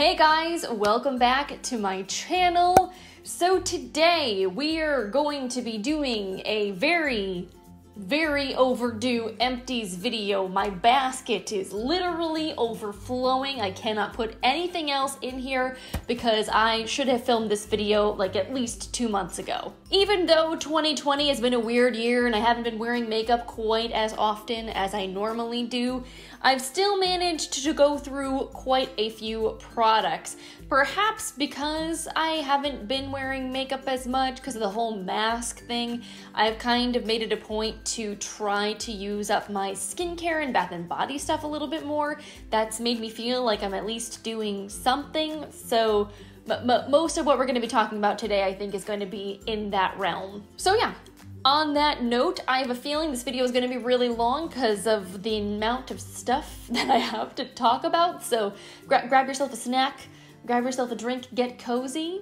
Hey guys, welcome back to my channel. So today we are going to be doing a very overdue Empties video. My basket is literally overflowing. I cannot put anything else in here because I should have filmed this video like at least 2 months ago. Even though 2020 has been a weird year and I haven't been wearing makeup quite as often as I normally do, I've still managed to go through quite a few products. Perhaps because I haven't been wearing makeup as much because of the whole mask thing, I've kind of made it a point to try to use up my skincare and bath and body stuff a little bit more. That's made me feel like I'm at least doing something. So most of what we're going to be talking about today, I think, is going to be in that realm. So yeah. On that note, I have a feeling this video is going to be really long because of the amount of stuff that I have to talk about. So grab yourself a snack, grab yourself a drink, get cozy.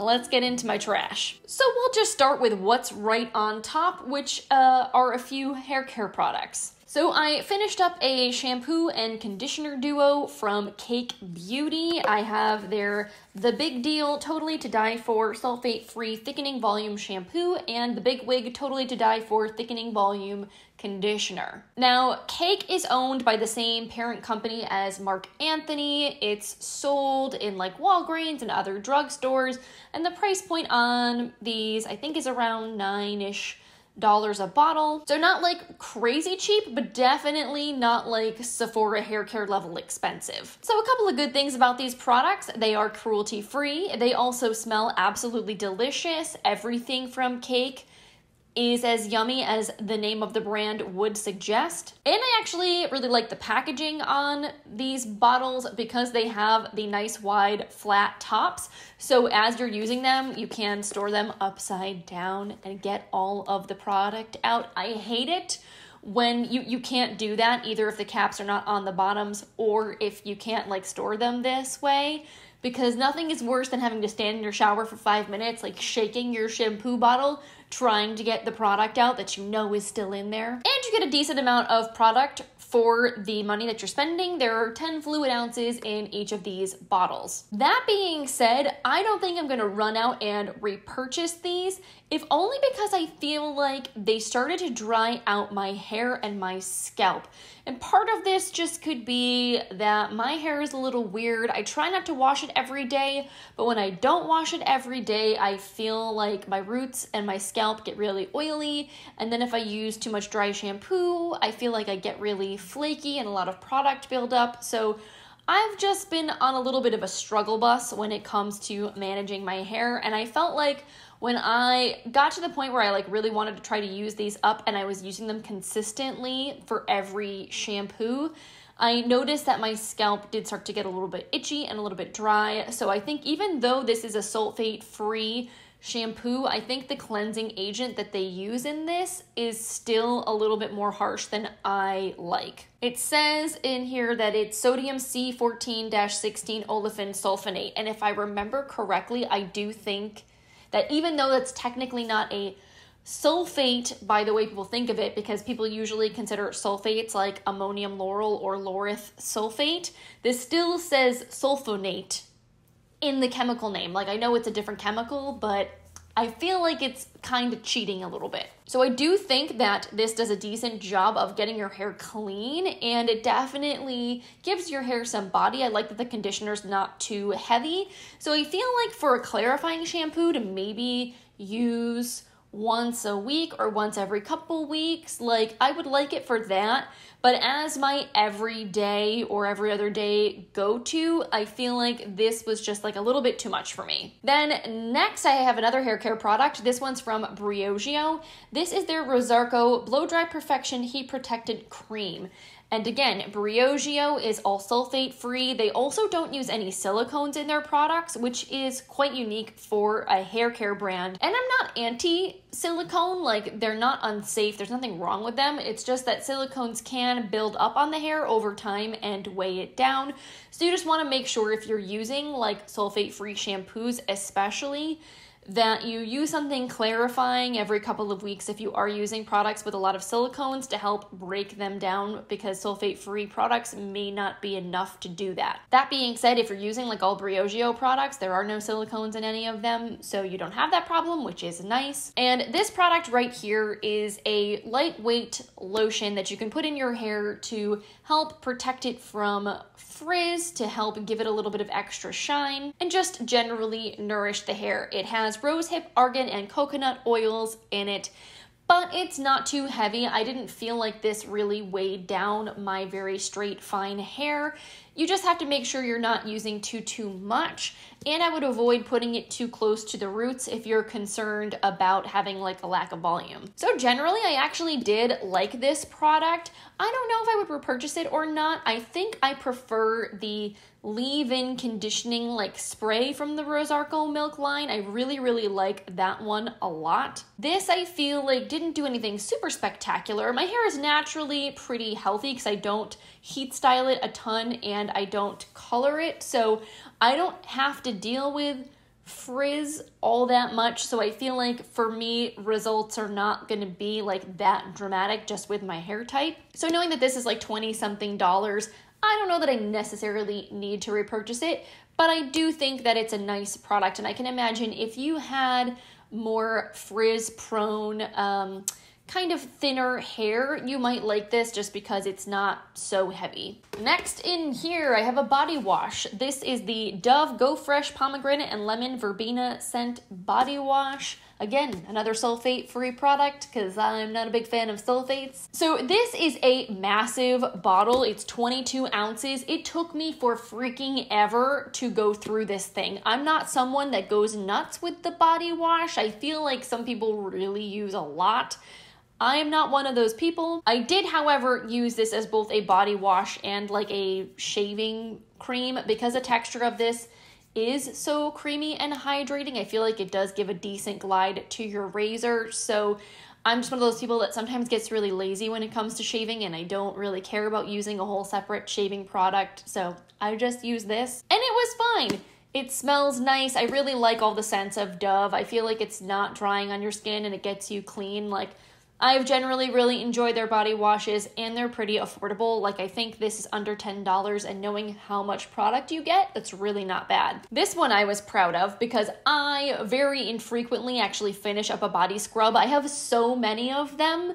Let's get into my trash. So we'll just start with what's right on top, which are a few hair care products. So I finished up a shampoo and conditioner duo from Cake Beauty. I have their The Big Deal Totally to Die For Sulfate-Free Thickening Volume Shampoo and the Big Wig Totally to Die For Thickening Volume Conditioner. Now, Cake is owned by the same parent company as Marc Anthony. It's sold in like Walgreens and other drugstores, and the price point on these I think is around $9-ish a bottle. So not like crazy cheap, but definitely not like Sephora hair care level expensive. So a couple of good things about these products: they are cruelty free. They also smell absolutely delicious. Everything from Cake is as yummy as the name of the brand would suggest. And I actually really like the packaging on these bottles because they have the nice wide flat tops. So as you're using them, you can store them upside down and get all of the product out. I hate it when you can't do that, either if the caps are not on the bottoms or if you can't like store them this way, because nothing is worse than having to stand in your shower for 5 minutes, like shaking your shampoo bottle, trying to get the product out that you know is still in there. And you get a decent amount of product for the money that you're spending. There are 10 fluid ounces in each of these bottles. That being said, I don't think I'm gonna run out and repurchase these, if only because I feel like they started to dry out my hair and my scalp. And part of this just could be that my hair is a little weird. I try not to wash it every day, but when I don't wash it every day, I feel like my roots and my scalp get really oily. And then if I use too much dry shampoo, I feel like I get really flaky and a lot of product buildup. So I've just been on a little bit of a struggle bus when it comes to managing my hair. And I felt like when I got to the point where I like really wanted to try to use these up and I was using them consistently for every shampoo, I noticed that my scalp did start to get a little bit itchy and a little bit dry. So I think even though this is a sulfate-free shampoo, I think the cleansing agent that they use in this is still a little bit more harsh than I like. It says in here that it's sodium C14-16 olefin sulfonate. And if I remember correctly, I do think that even though that's technically not a sulfate by the way people think of it, because people usually consider sulfates like ammonium lauryl or laureth sulfate, this still says sulfonate in the chemical name. Like, I know it's a different chemical, but I feel like it's kind of cheating a little bit. So I do think that this does a decent job of getting your hair clean, and it definitely gives your hair some body. I like that the conditioner's not too heavy. So I feel like for a clarifying shampoo to maybe use once a week or once every couple weeks, like, I would like it for that. But as my everyday or every other day go-to, I feel like this was just like a little bit too much for me. Then next I have another hair care product. This one's from Briogeo. This is their Rosarco Blow Dry Perfection Heat Protected Cream. And again, Briogeo is all sulfate free. They also don't use any silicones in their products, which is quite unique for a hair care brand. And I'm not anti-silicone, like, they're not unsafe. There's nothing wrong with them. It's just that silicones can build up on the hair over time and weigh it down. So you just want to make sure if you're using like sulfate free shampoos especially, that you use something clarifying every couple of weeks if you are using products with a lot of silicones to help break them down, because sulfate-free products may not be enough to do that. That being said, if you're using like all Briogeo products, there are no silicones in any of them, so you don't have that problem, which is nice. And this product right here is a lightweight lotion that you can put in your hair to help protect it from frizz, to help give it a little bit of extra shine, and just generally nourish the hair. It has rosehip, argan, and coconut oils in it, but it's not too heavy. I didn't feel like this really weighed down my very straight, fine hair. You just have to make sure you're not using too much, and I would avoid putting it too close to the roots if you're concerned about having like a lack of volume. So generally, I actually did like this product. I don't know if I would repurchase it or not. I think I prefer the leave-in conditioning like spray from the Rosarco Milk line. I really like that one a lot. This I feel like didn't do anything super spectacular. My hair is naturally pretty healthy because I don't heat style it a ton and I don't color it, so I don't have to deal with frizz all that much. So I feel like for me, results are not going to be like that dramatic just with my hair type. So knowing that this is like 20 something dollars, I don't know that I necessarily need to repurchase it, but I do think that it's a nice product. And I can imagine if you had more frizz prone, kind of thinner hair, you might like this just because it's not so heavy. Next in here, I have a body wash. This is the Dove Go Fresh Pomegranate and Lemon Verbena Scent Body Wash. Again, another sulfate-free product because I'm not a big fan of sulfates. So this is a massive bottle. It's 22 ounces. It took me for freaking ever to go through this thing. I'm not someone that goes nuts with the body wash. I feel like some people really use a lot. I am not one of those people. I did, however, use this as both a body wash and like a shaving cream because the texture of this is so creamy and hydrating. I feel like it does give a decent glide to your razor. So I'm just one of those people that sometimes gets really lazy when it comes to shaving, and I don't really care about using a whole separate shaving product. So I just use this and it was fine. It smells nice. I really like all the scents of Dove. I feel like it's not drying on your skin and it gets you clean. Like, I've generally really enjoyed their body washes and they're pretty affordable. Like, I think this is under $10, and knowing how much product you get, that's really not bad. This one I was proud of because I very infrequently actually finish up a body scrub. I have so many of them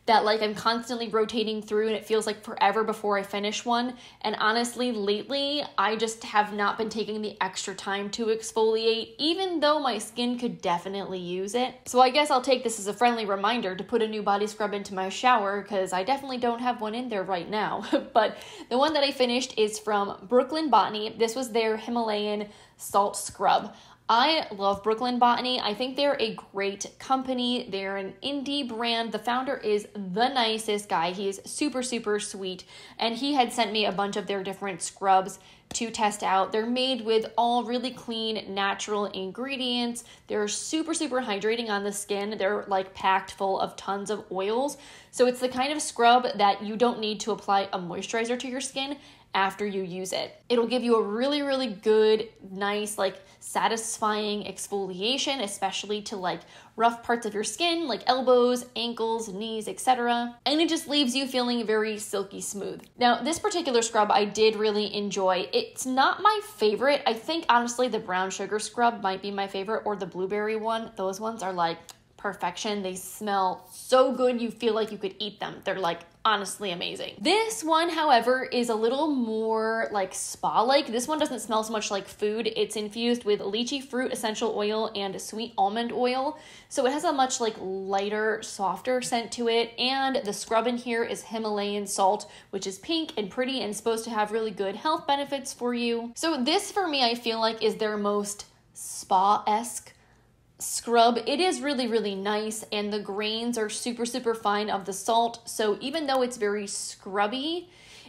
that like I'm constantly rotating through and it feels like forever before I finish one. And honestly, lately, I just have not been taking the extra time to exfoliate, even though my skin could definitely use it. So I guess I'll take this as a friendly reminder to put a new body scrub into my shower because I definitely don't have one in there right now. But the one that I finished is from Brooklyn Botany. This was their Himalayan salt scrub. I love Brooklyn Botany. I think they're a great company. They're an indie brand. The founder is the nicest guy. He is super sweet, and he had sent me a bunch of their different scrubs to test out. They're made with all really clean, natural ingredients. They're super hydrating on the skin. They're like packed full of tons of oils. So it's the kind of scrub that you don't need to apply a moisturizer to your skin after you use it. It'll give you a really good, nice, like satisfying exfoliation, especially to like rough parts of your skin, like elbows, ankles, knees, etc. And it just leaves you feeling very silky smooth. Now, this particular scrub I did really enjoy. It's not my favorite. I think honestly the brown sugar scrub might be my favorite, or the blueberry one. Those ones are like perfection. They smell so good you feel like you could eat them. They're like honestly amazing. This one, however, is a little more like spa-like. This one doesn't smell so much like food. It's infused with lychee fruit essential oil and sweet almond oil. So it has a much like lighter, softer scent to it. And the scrub in here is Himalayan salt, which is pink and pretty and supposed to have really good health benefits for you. So this for me, I feel like is their most spa-esque scrub. It is really nice, and the grains are super fine of the salt. So even though it's very scrubby,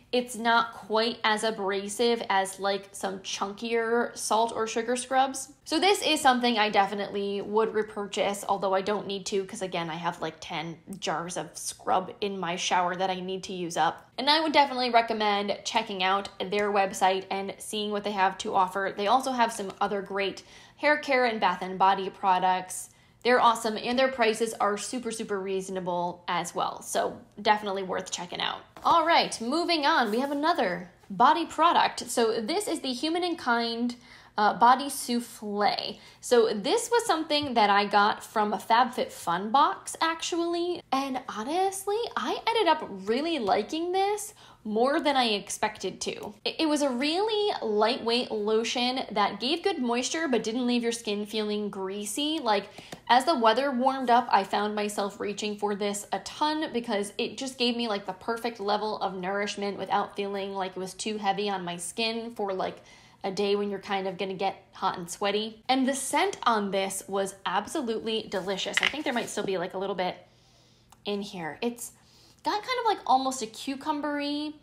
It's not quite as abrasive as like some chunkier salt or sugar scrubs. So this is something I definitely would repurchase, although I don't need to because again, I have like 10 jars of scrub in my shower that I need to use up. And I would definitely recommend checking out their website and seeing what they have to offer. They also have some other great hair care and bath and body products. They're awesome and their prices are super, super reasonable as well. So definitely worth checking out. All right, moving on. We have another body product. So this is the Human & Kind Body Souffle. So this was something that I got from a FabFitFun box actually. And honestly, I ended up really liking this more than I expected to. It was a really lightweight lotion that gave good moisture but didn't leave your skin feeling greasy. Like as the weather warmed up, I found myself reaching for this a ton because it just gave me like the perfect level of nourishment without feeling like it was too heavy on my skin for like a day when you're kind of gonna get hot and sweaty. And the scent on this was absolutely delicious. I think there might still be like a little bit in here. It's got kind of like almost a cucumber-y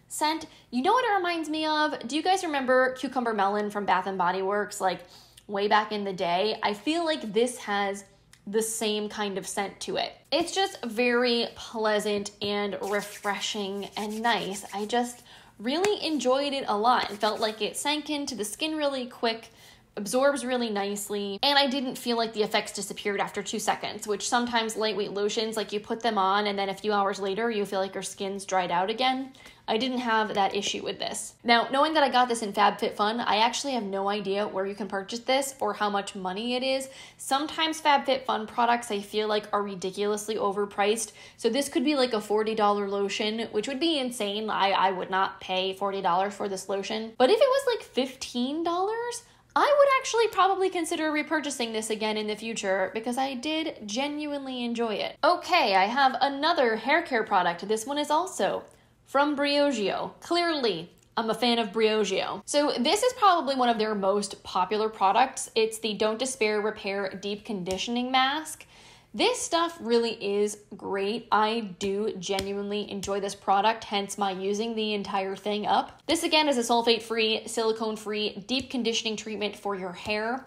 scent. You know what it reminds me of? Do you guys remember Cucumber Melon from Bath & Body Works like way back in the day? I feel like this has the same kind of scent to it. It's just very pleasant and refreshing and nice. I just really enjoyed it a lot and felt like it sank into the skin really quick, absorbs really nicely, and I didn't feel like the effects disappeared after 2 seconds, which sometimes lightweight lotions, like you put them on and then a few hours later you feel like your skin's dried out again. I didn't have that issue with this. Now, knowing that I got this in FabFitFun, I actually have no idea where you can purchase this or how much money it is. Sometimes FabFitFun products I feel like are ridiculously overpriced, so this could be like a $40 lotion, which would be insane. I would not pay $40 for this lotion. But if it was like $15, I would actually probably consider repurchasing this again in the future because I did genuinely enjoy it. Okay, I have another hair care product. This one is also from Briogeo. Clearly, I'm a fan of Briogeo. So this is probably one of their most popular products. It's the Don't Despair Repair Deep Conditioning Mask. This stuff really is great. I do genuinely enjoy this product, hence my using the entire thing up. This again is a sulfate-free, silicone-free, deep conditioning treatment for your hair.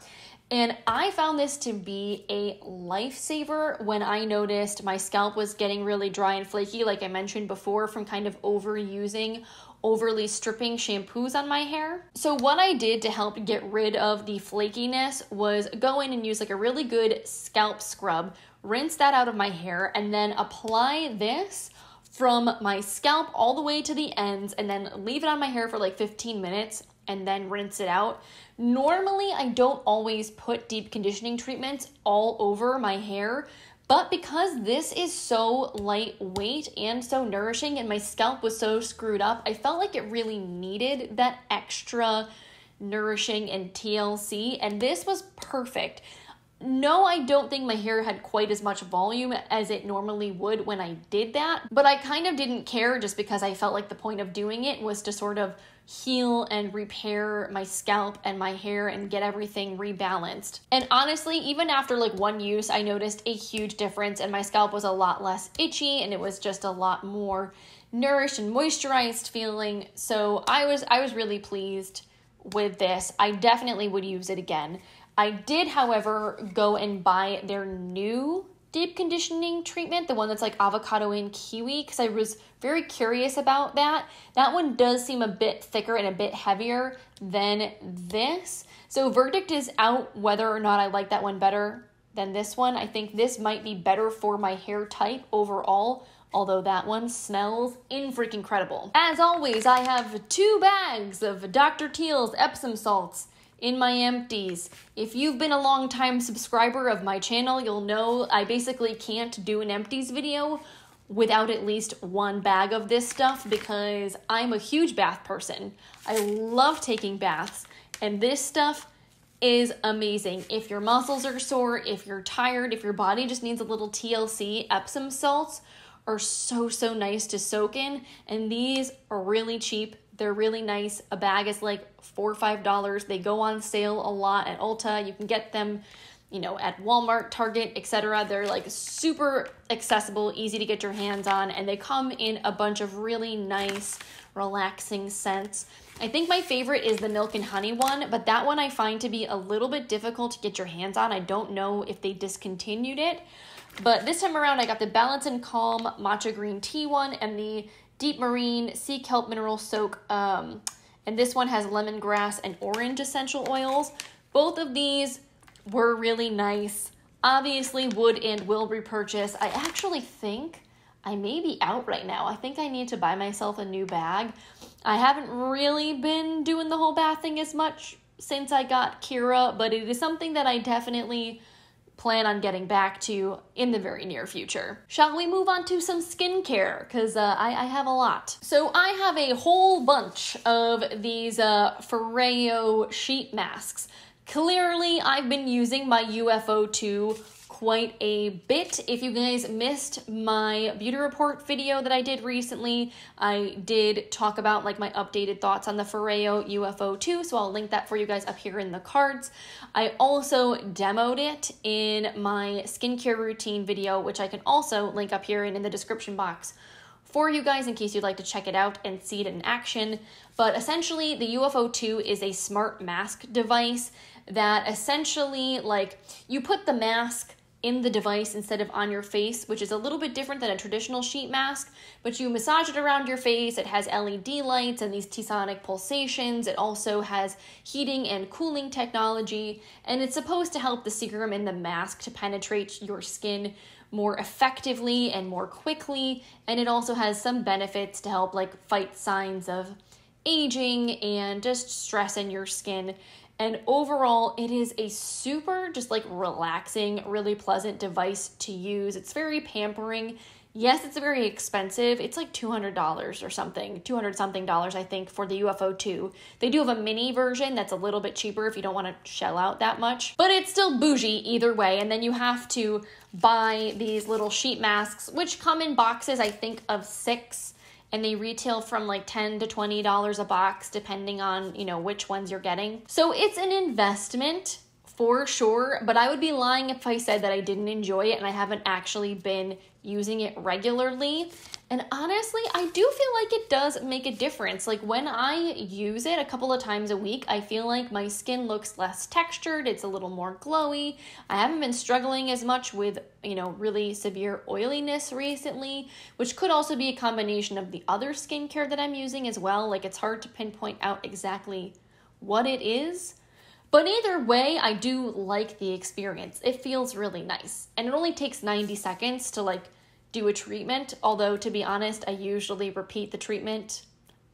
And I found this to be a lifesaver when I noticed my scalp was getting really dry and flaky, like I mentioned before, from kind of overusing overly stripping shampoos on my hair. So what I did to help get rid of the flakiness was go in and use like a really good scalp scrub, rinse that out of my hair, and then apply this from my scalp all the way to the ends and then leave it on my hair for like 15 minutes and then rinse it out. Normally, I don't always put deep conditioning treatments all over my hair, but because this is so lightweight and so nourishing and my scalp was so screwed up, I felt like it really needed that extra nourishing and TLC, and this was perfect. No, I don't think my hair had quite as much volume as it normally would when I did that, but I kind of didn't care just because I felt like the point of doing it was to sort of heal and repair my scalp and my hair and get everything rebalanced. And honestly, even after like one use, I noticed a huge difference and my scalp was a lot less itchy and it was just a lot more nourished and moisturized feeling. So I was really pleased with this. I definitely would use it again. I did, however, go and buy their new deep conditioning treatment, the one that's like avocado and kiwi, because I was very curious about that. That one does seem a bit thicker and a bit heavier than this. So verdict is out whether or not I like that one better than this one. I think this might be better for my hair type overall, although that one smells incredible. As always, I have 2 bags of Dr. Teals Epsom salts in my empties. If you've been a long time subscriber of my channel, you'll know I basically can't do an empties video without at least 1 bag of this stuff because I'm a huge bath person. I love taking baths, and this stuff is amazing. If your muscles are sore, if you're tired, if your body just needs a little TLC, Epsom salts are so nice to soak in, and these are really cheap. They're really nice. A bag is like $4 or $5. They go on sale a lot at Ulta. You can get them you know, at Walmart, Target, etc. They're like super accessible, easy to get your hands on, and they come in a bunch of really nice, relaxing scents. I think my favorite is the milk and honey one, but that one I find to be a little bit difficult to get your hands on. I don't know if they discontinued it, but this time around I got the Balance and Calm matcha green tea one and the Deep Marine Sea Kelp Mineral Soak, and this one has lemongrass and orange essential oils. Both of these were really nice. Obviously would and will repurchase. I actually think I may be out right now. I think I need to buy myself a new bag. I haven't really been doing the whole bath thing as much since I got Kira, but it is something that I definitely plan on getting back to in the very near future. Shall we move on to some skincare? Because I have a lot. So I have a whole bunch of these Foreo sheet masks. Clearly, I've been using my UFO 2 quite a bit. If you guys missed my beauty report video that I did recently, I did talk about like my updated thoughts on the Foreo UFO 2, so I'll link that for you guys up here in the cards. I also demoed it in my skincare routine video, which I can also link up here and in the description box for you guys in case you'd like to check it out and see it in action. But essentially, the UFO 2 is a smart mask device that essentially, like, you put the mask in the device instead of on your face, which is a little bit different than a traditional sheet mask, but you massage it around your face. It has LED lights and these T-sonic pulsations. It also has heating and cooling technology, and it's supposed to help the serum in the mask to penetrate your skin more effectively and more quickly, and it also has some benefits to help like fight signs of aging and just stress in your skin. And overall, it is a super just like relaxing, really pleasant device to use. It's very pampering. Yes, it's very expensive. It's like $200 or something, $200 something I think for the UFO 2. They do have a mini version that's a little bit cheaper if you don't want to shell out that much, but it's still bougie either way. And then you have to buy these little sheet masks, which come in boxes, I think of 6, and they retail from like $10 to $20 a box, depending on, you know, which ones you're getting. So it's an investment for sure, but I would be lying if I said that I didn't enjoy it and I haven't actually been using it regularly. And honestly, I do feel like it does make a difference. Like when I use it a couple of times a week, I feel like my skin looks less textured. It's a little more glowy. I haven't been struggling as much with, you know, really severe oiliness recently, which could also be a combination of the other skincare that I'm using as well. Like it's hard to pinpoint out exactly what it is. But either way, I do like the experience. It feels really nice. And it only takes 90 seconds to like do a treatment. Although to be honest, I usually repeat the treatment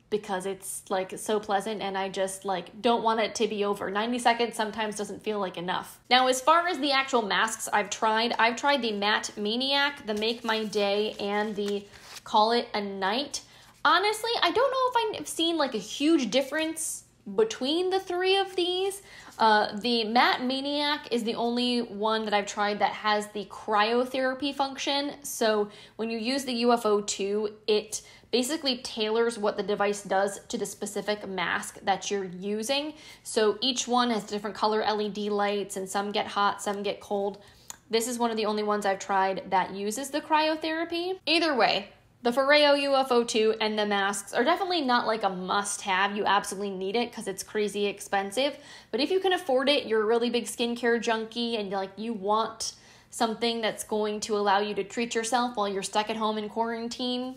because it's like so pleasant and I just like don't want it to be over. 90 seconds sometimes doesn't feel like enough. Now, as far as the actual masks I've tried the Matte Maniac, the Make My Day, and the Call It a Night. Honestly, I don't know if I've seen like a huge difference between the three of these. The Matte Maniac is the only one that I've tried that has the cryotherapy function. So when you use the UFO 2, it basically tailors what the device does to the specific mask that you're using. So each one has different color LED lights, and some get hot, some get cold. This is one of the only ones I've tried that uses the cryotherapy. Either way, the Foreo UFO 2 and the masks are definitely not like a must-have. You absolutely need it because it's crazy expensive. But if you can afford it, you're a really big skincare junkie and like you want something that's going to allow you to treat yourself while you're stuck at home in quarantine,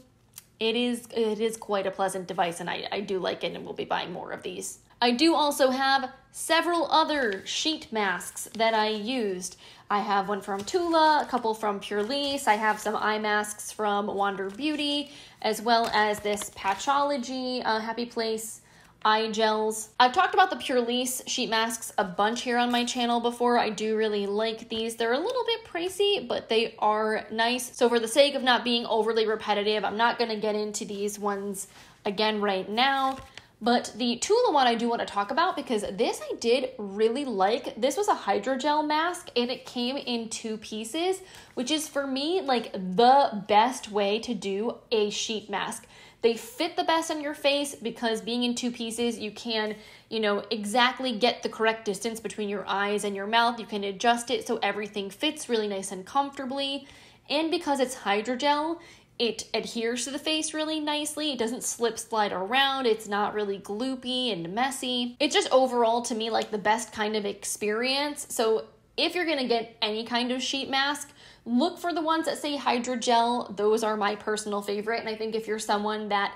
it is quite a pleasant device, and I do like it and will be buying more of these. I do also have several other sheet masks that I used. I have one from Tula, a couple from Pure Lease. I have some eye masks from Wander Beauty, as well as this Patchology Happy Place eye gels. I've talked about the Pure Lease sheet masks a bunch here on my channel before. I do really like these. They're a little bit pricey, but they are nice. So for the sake of not being overly repetitive, I'm not gonna get into these ones again right now. But the Tula one I do want to talk about because this I did really like. This was a hydrogel mask and it came in 2 pieces, which is for me like the best way to do a sheet mask. They fit the best on your face because being in 2 pieces, you can, exactly get the correct distance between your eyes and your mouth. You can adjust it so everything fits really nice and comfortably. And because it's hydrogel, it adheres to the face really nicely. It doesn't slip slide around. It's not really gloopy and messy. It's just overall, to me, like the best kind of experience. So if you're gonna get any kind of sheet mask, look for the ones that say hydrogel. Those are my personal favorite. And I think if you're someone that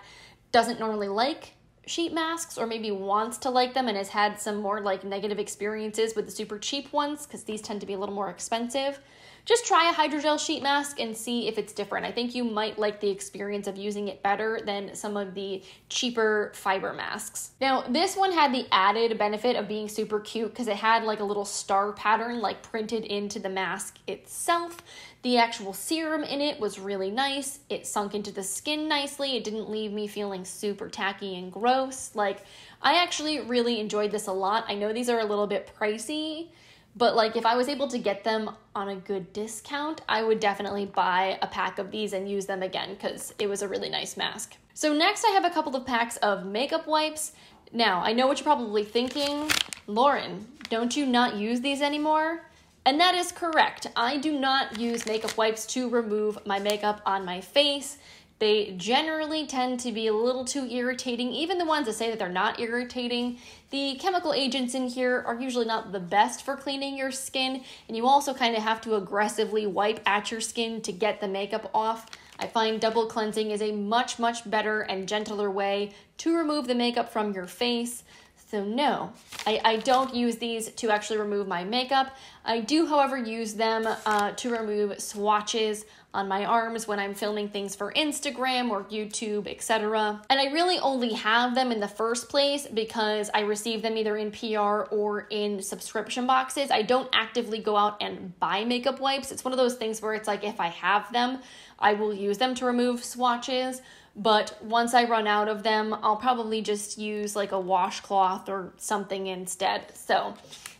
doesn't normally like sheet masks or maybe wants to like them and has had some more like negative experiences with the super cheap ones, because these tend to be a little more expensive, just try a hydrogel sheet mask and see if it's different. I think you might like the experience of using it better than some of the cheaper fiber masks. Now, this one had the added benefit of being super cute because it had like a little star pattern like printed into the mask itself. The actual serum in it was really nice. It sunk into the skin nicely. It didn't leave me feeling super tacky and gross. Like, I actually really enjoyed this a lot. I know these are a little bit pricey, but like if I was able to get them on a good discount, I would definitely buy a pack of these and use them again because it was a really nice mask. So next I have a couple of packs of makeup wipes. Now, I know what you're probably thinking, Lauren, don't you not use these anymore? And that is correct. I do not use makeup wipes to remove my makeup on my face. They generally tend to be a little too irritating. Even the ones that say that they're not irritating, the chemical agents in here are usually not the best for cleaning your skin, and you also kind of have to aggressively wipe at your skin to get the makeup off. I find double cleansing is a much, much better and gentler way to remove the makeup from your face. So no, I don't use these to actually remove my makeup. I do, however, use them to remove swatches on my arms when I'm filming things for Instagram or YouTube, etc. And I really only have them in the first place because I receive them either in PR or in subscription boxes. I don't actively go out and buy makeup wipes. It's one of those things where it's like if I have them, I will use them to remove swatches. But once I run out of them, I'll probably just use like a washcloth or something instead. So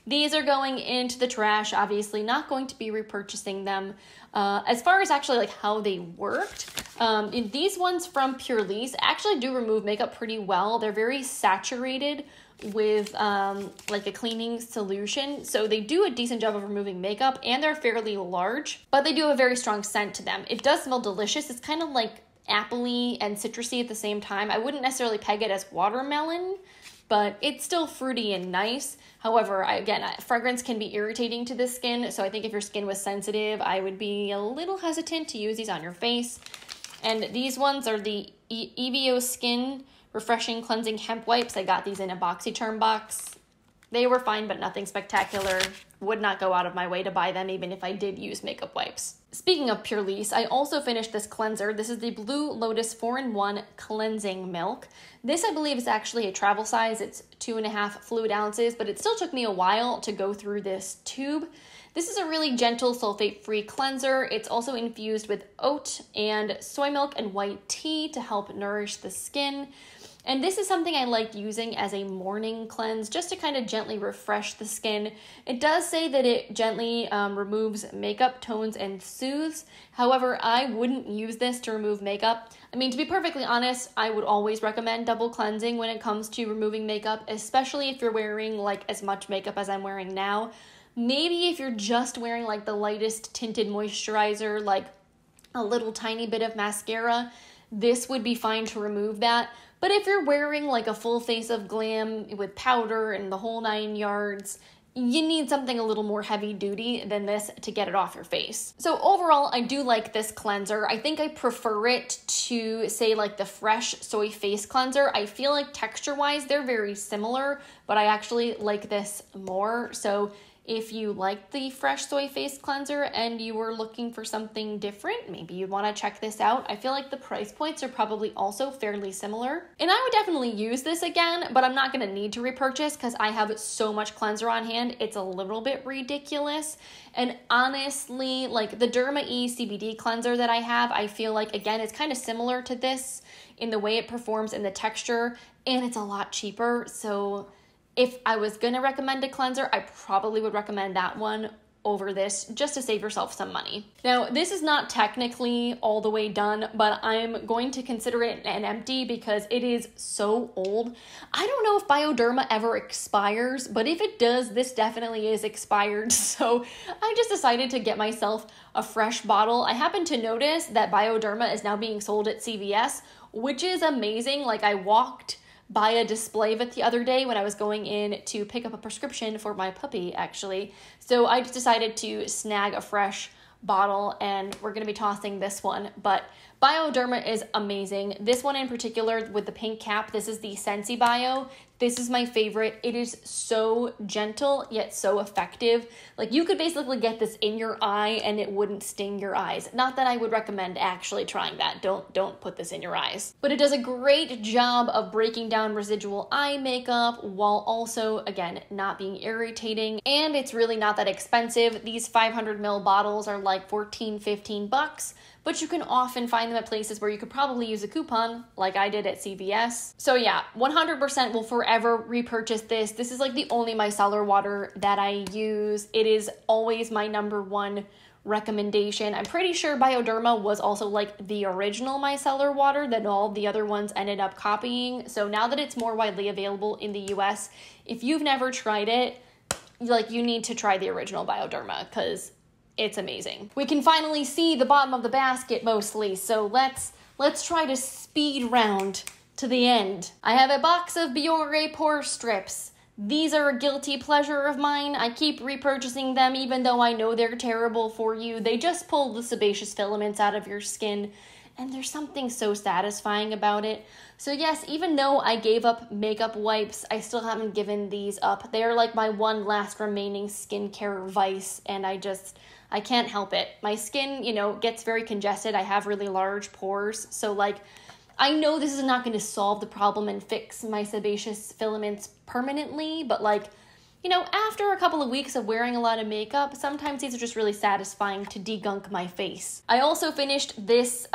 these are going into the trash, obviously not going to be repurchasing them. As far as actually like how they worked, these ones from Purely's actually do remove makeup pretty well. They're very saturated with like a cleaning solution. So they do a decent job of removing makeup and they're fairly large, but they do have a very strong scent to them. It does smell delicious. It's kind of like appley and citrusy at the same time. I wouldn't necessarily peg it as watermelon, but it's still fruity and nice. However, again, fragrance can be irritating to the skin, so I think if your skin was sensitive, I would be a little hesitant to use these on your face. And these ones are the EVO Skin Refreshing Cleansing Hemp Wipes. I got these in a BoxyCharm box. They were fine, but nothing spectacular. Would not go out of my way to buy them, even if I did use makeup wipes. Speaking of Purely's, I also finished this cleanser. This is the Blue Lotus 4-in-1 Cleansing Milk. This, I believe, is actually a travel size. It's 2.5 fluid ounces, but it still took me a while to go through this tube. This is a really gentle sulfate-free cleanser. It's also infused with oat and soy milk and white tea to help nourish the skin. And this is something I like using as a morning cleanse just to kind of gently refresh the skin. It does say that it gently removes makeup, tones, and soothes. However, I wouldn't use this to remove makeup. I mean, to be perfectly honest, I would always recommend double cleansing when it comes to removing makeup, especially if you're wearing like as much makeup as I'm wearing now. Maybe if you're just wearing like the lightest tinted moisturizer, like a little tiny bit of mascara, this would be fine to remove that. But if you're wearing like a full face of glam with powder and the whole 9 yards, you need something a little more heavy duty than this to get it off your face. So overall, I do like this cleanser. I think I prefer it to say like the Fresh Soy Face Cleanser. I feel like texture-wise, they're very similar, but I actually like this more. So if you like the Fresh Soy Face Cleanser and you were looking for something different, maybe you'd want to check this out. I feel like the price points are probably also fairly similar. And I would definitely use this again, but I'm not going to need to repurchase because I have so much cleanser on hand. It's a little bit ridiculous. And honestly, like the Derma E CBD cleanser that I have, I feel like, again, it's kind of similar to this in the way it performs and the texture, and it's a lot cheaper. So if I was going to recommend a cleanser, I probably would recommend that one over this just to save yourself some money. Now, this is not technically all the way done, but I'm going to consider it an empty because it is so old. I don't know if Bioderma ever expires, but if it does, this definitely is expired. So I just decided to get myself a fresh bottle. I happened to notice that Bioderma is now being sold at CVS, which is amazing. Like, I walked by a display of it the other day when I was going in to pick up a prescription for my puppy, actually. So I just decided to snag a fresh bottle, and we're going to be tossing this one. But Bioderma is amazing. This one in particular with the pink cap, this is the Sensi Bio. This is my favorite. It is so gentle, yet so effective. Like, you could basically get this in your eye and it wouldn't sting your eyes. Not that I would recommend actually trying that. Don't put this in your eyes. But it does a great job of breaking down residual eye makeup while also, again, not being irritating. And it's really not that expensive. These 500 ml bottles are like 14, 15 bucks. But you can often find them at places where you could probably use a coupon, like I did at CVS. So yeah, 100% will forever repurchase this. This is like the only micellar water that I use. It is always my #1 recommendation. I'm pretty sure Bioderma was also like the original micellar water that all the other ones ended up copying. So now that it's more widely available in the US, if you've never tried it, like, you need to try the original Bioderma because it's amazing. We can finally see the bottom of the basket mostly, so let's try to speed round to the end. I have a box of Biore pore strips. These are a guilty pleasure of mine. I keep repurchasing them even though I know they're terrible for you. They just pull the sebaceous filaments out of your skin, and there's something so satisfying about it. So yes, even though I gave up makeup wipes, I still haven't given these up. They are like my one last remaining skincare vice, and I can't help it. My skin, gets very congested. I have really large pores. So like, I know this is not going to solve the problem and fix my sebaceous filaments permanently, but like, after a couple of weeks of wearing a lot of makeup, sometimes these are just really satisfying to degunk my face. I also finished this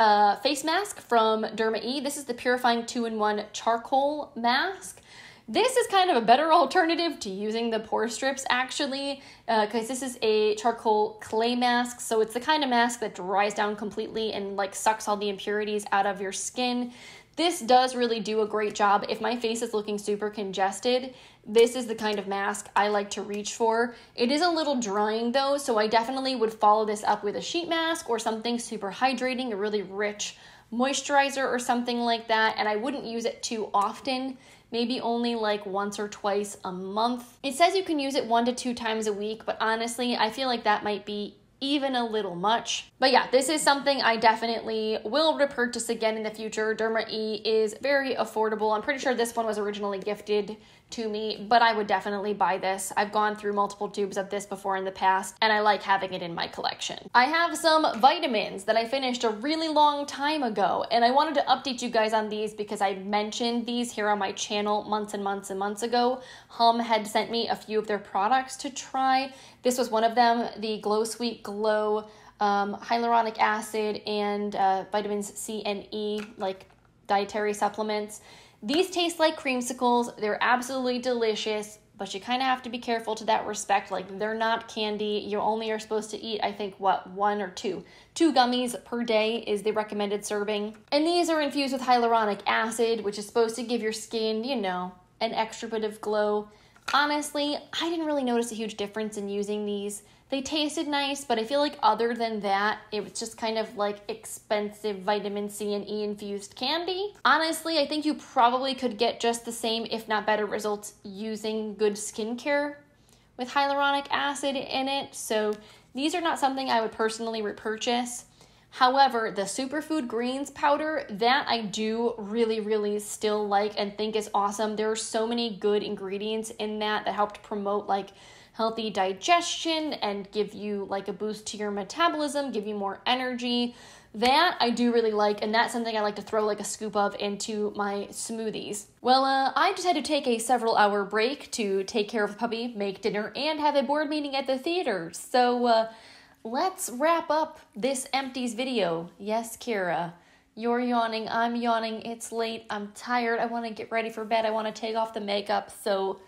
face mask from Derma E. This is the Purifying 2-in-1 Charcoal Mask. This is kind of a better alternative to using the pore strips, actually, because this is a charcoal clay mask. So it's the kind of mask that dries down completely and like sucks all the impurities out of your skin. This does really do a great job. If my face is looking super congested, this is the kind of mask I like to reach for. It is a little drying though, so I definitely would follow this up with a sheet mask or something super hydrating, a really rich moisturizer or something like that, and I wouldn't use it too often. Maybe only like once or twice a month. It says you can use it 1 to 2 times a week, but honestly, I feel like that might be even a little much. But yeah, this is something I definitely will repurchase again in the future. Derma E is very affordable. I'm pretty sure this one was originally gifted to me, but I would definitely buy this. I've gone through multiple tubes of this before in the past, and I like having it in my collection. I have some vitamins that I finished a really long time ago, and I wanted to update you guys on these because I mentioned these here on my channel months and months and months ago. Hum had sent me a few of their products to try. This was one of them, the Glow Sweet Glow hyaluronic acid and vitamins C and E, like dietary supplements. These taste like creamsicles. They're absolutely delicious, but you kind of have to be careful to that respect. Like, they're not candy. You only are supposed to eat, I think, what, 1 or 2? 2 gummies per day is the recommended serving. And these are infused with hyaluronic acid, which is supposed to give your skin, an extra bit of glow. Honestly, I didn't really notice a huge difference in using these. They tasted nice, but I feel like other than that, it was just kind of like expensive vitamin C and E infused candy. Honestly, I think you probably could get just the same, if not better results using good skincare with hyaluronic acid in it. So these are not something I would personally repurchase. However, the Superfood Greens powder, that I do really, really still like and think is awesome. There are so many good ingredients in that help to promote like healthy digestion and give you like a boost to your metabolism, give you more energy. That I do really like, and that's something I like to throw like a scoop of into my smoothies. Well, I just had to take a several-hour break to take care of the puppy, make dinner, and have a board meeting at the theater. So, let's wrap up this Empties video. Yes, Kira, you're yawning, I'm yawning, it's late, I'm tired, I want to get ready for bed, I want to take off the makeup, so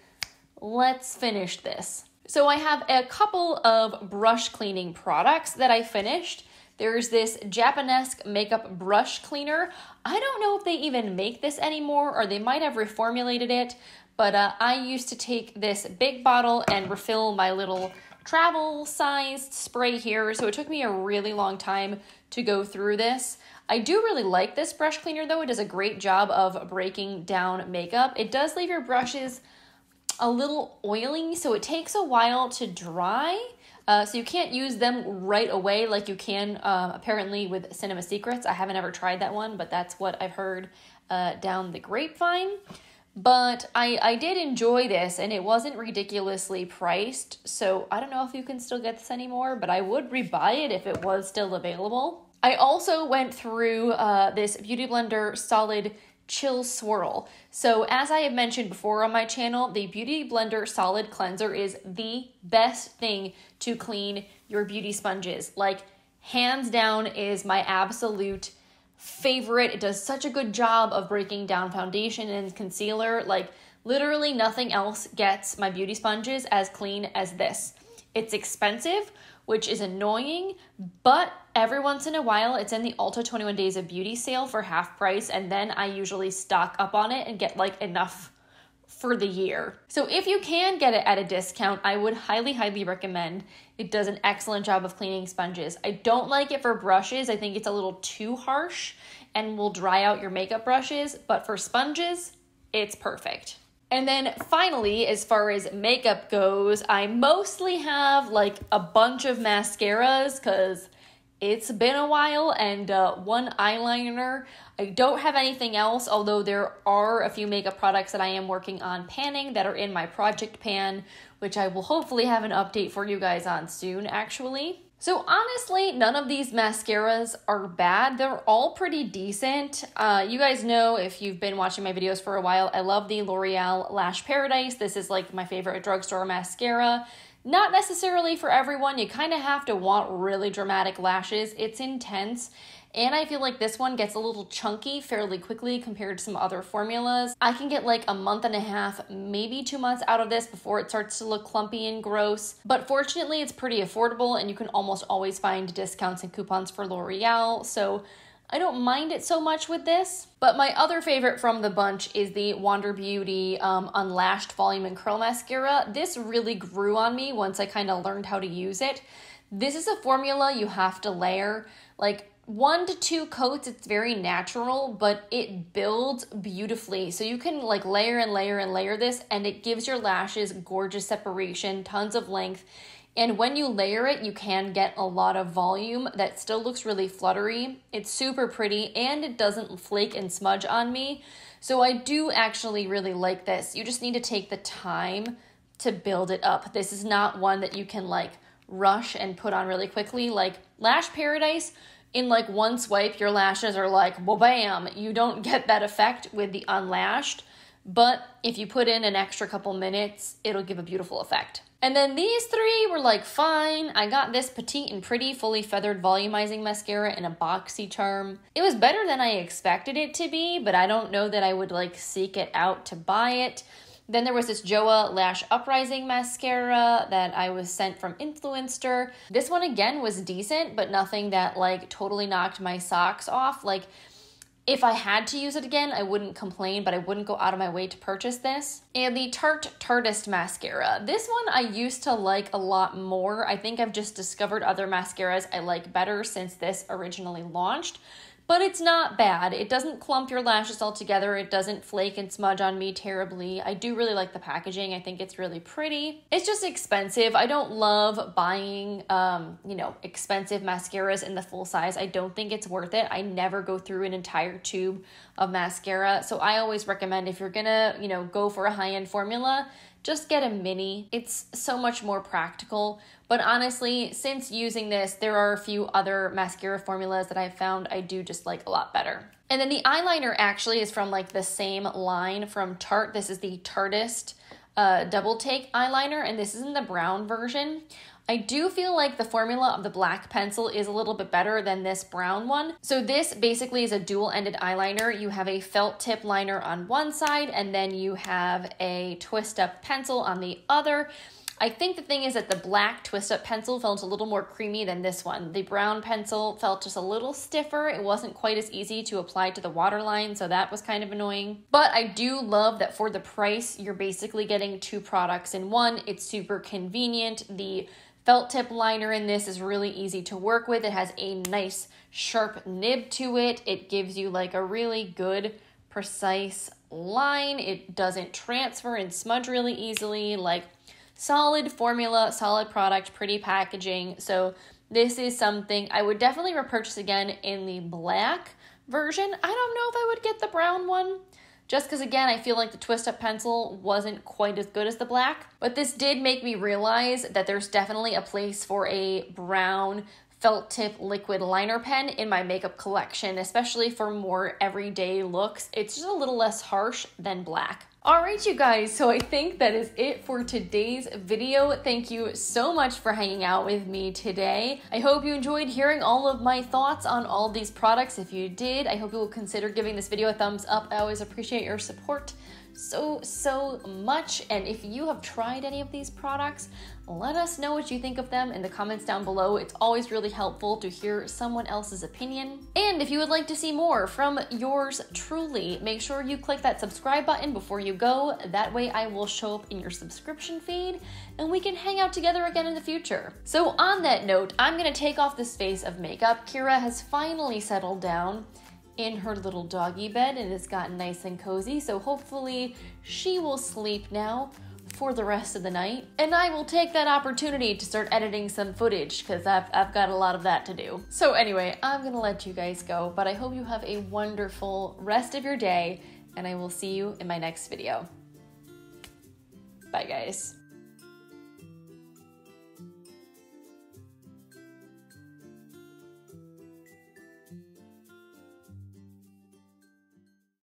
let's finish this. So I have a couple of brush cleaning products that I finished. There's this Japonesque makeup brush cleaner. I don't know if they even make this anymore, or they might have reformulated it, but I used to take this big bottle and refill my little travel-sized spray here, so it took me a really long time to go through this. I do really like this brush cleaner though. It does a great job of breaking down makeup. It does leave your brushes a little oily, so it takes a while to dry. So you can't use them right away like you can apparently with Cinema Secrets. I haven't ever tried that one, but that's what I've heard down the grapevine. But I did enjoy this, and it wasn't ridiculously priced, so I don't know if you can still get this anymore, but I would rebuy it if it was still available. I also went through this Beauty Blender Solid Chill Swirl. So as I have mentioned before on my channel, the Beauty Blender Solid Cleanser is the best thing to clean your beauty sponges. Like, hands down is my absolute favorite. It does such a good job of breaking down foundation and concealer. Like, literally nothing else gets my beauty sponges as clean as this. It's expensive, which is annoying, but every once in a while it's in the Ulta 21 Days of Beauty sale for half price, and then I usually stock up on it and get like enough for the year. So if you can get it at a discount, I would highly recommend. It does an excellent job of cleaning sponges. I don't like it for brushes. I think it's a little too harsh and will dry out your makeup brushes, but for sponges, it's perfect. And then finally, as far as makeup goes, I mostly have like a bunch of mascaras because it's been a while, and one eyeliner. I don't have anything else, although there are a few makeup products that I am working on panning that are in my project pan, which I will hopefully have an update for you guys on soon, actually. So honestly, none of these mascaras are bad. They're all pretty decent. You guys know, if you've been watching my videos for a while, I love the L'Oreal Lash Paradise. This is like my favorite drugstore mascara. Not necessarily for everyone. You kind of have to want really dramatic lashes. It's intense. And I feel like this one gets a little chunky fairly quickly compared to some other formulas. I can get like a month and a half, maybe 2 months out of this before it starts to look clumpy and gross. But fortunately, it's pretty affordable, and you can almost always find discounts and coupons for L'Oreal. So I don't mind it so much with this. But my other favorite from the bunch is the Wander Beauty Unlashed Volume and Curl Mascara. This really grew on me once I kind of learned how to use it. This is a formula you have to layer. Like, 1 to 2 coats, it's very natural, but it builds beautifully. So you can like layer and layer and layer this, and it gives your lashes gorgeous separation, tons of length. And when you layer it, you can get a lot of volume that still looks really fluttery. It's super pretty, and it doesn't flake and smudge on me. So I do actually really like this. You just need to take the time to build it up. This is not one that you can like rush and put on really quickly. Like Lash Paradise, in like one swipe, your lashes are like, well, bam. You don't get that effect with the Unlashed, but if you put in an extra couple minutes, it'll give a beautiful effect. And then these three were like fine. I got this Petite and Pretty Fully Feathered Volumizing Mascara in a boxy charm. It was better than I expected it to be, but I don't know that I would like seek it out to buy it. Then there was this Joa Lash Uprising Mascara that I was sent from Influenster. This one again was decent, but nothing that like totally knocked my socks off. Like, if I had to use it again, I wouldn't complain, but I wouldn't go out of my way to purchase this. And the Tarte Tarteist Mascara. This one I used to like a lot more. I think I've just discovered other mascaras I like better since this originally launched. But it's not bad. It doesn't clump your lashes all together. It doesn't flake and smudge on me terribly. I do really like the packaging. I think it's really pretty. It's just expensive. I don't love buying, expensive mascaras in the full size. I don't think it's worth it. I never go through an entire tube of mascara. So I always recommend, if you're gonna, go for a high-end formula, just get a mini. It's so much more practical. But honestly, since using this, there are a few other mascara formulas that I've found I do just like a lot better. And then the eyeliner actually is from like the same line from Tarte. This is the Tarteist Double Take eyeliner, and this is in the brown version. I do feel like the formula of the black pencil is a little bit better than this brown one. So this basically is a dual-ended eyeliner. You have a felt tip liner on one side, and then you have a twist-up pencil on the other. I think the thing is that the black twist up pencil felt a little more creamy than this one. The brown pencil felt just a little stiffer. It wasn't quite as easy to apply to the waterline, so that was kind of annoying. But I do love that for the price, you're basically getting 2 products in one. It's super convenient. The felt tip liner in this is really easy to work with. It has a nice sharp nib to it. It gives you like a really good, precise line. It doesn't transfer and smudge really easily. Like, solid formula, solid product, pretty packaging. So this is something I would definitely repurchase again in the black version. I don't know if I would get the brown one, just because, again, I feel like the twist up pencil wasn't quite as good as the black. But this did make me realize that there's definitely a place for a brown felt tip liquid liner pen in my makeup collection, especially for more everyday looks. It's just a little less harsh than black. All right, you guys, so I think that is it for today's video. Thank you so much for hanging out with me today. I hope you enjoyed hearing all of my thoughts on all of these products. If you did, I hope you will consider giving this video a thumbs up. I always appreciate your support so much. And if you have tried any of these products, let us know what you think of them in the comments down below. It's always really helpful to hear someone else's opinion. And if you would like to see more from yours truly, make sure you click that subscribe button before you go. That way I will show up in your subscription feed and we can hang out together again in the future. So on that note, I'm gonna take off this face of makeup. Kira has finally settled down in her little doggy bed and it's gotten nice and cozy, so hopefully she will sleep now for the rest of the night. And I will take that opportunity to start editing some footage because I've got a lot of that to do. So anyway, I'm gonna let you guys go, but I hope you have a wonderful rest of your day and I will see you in my next video. Bye guys.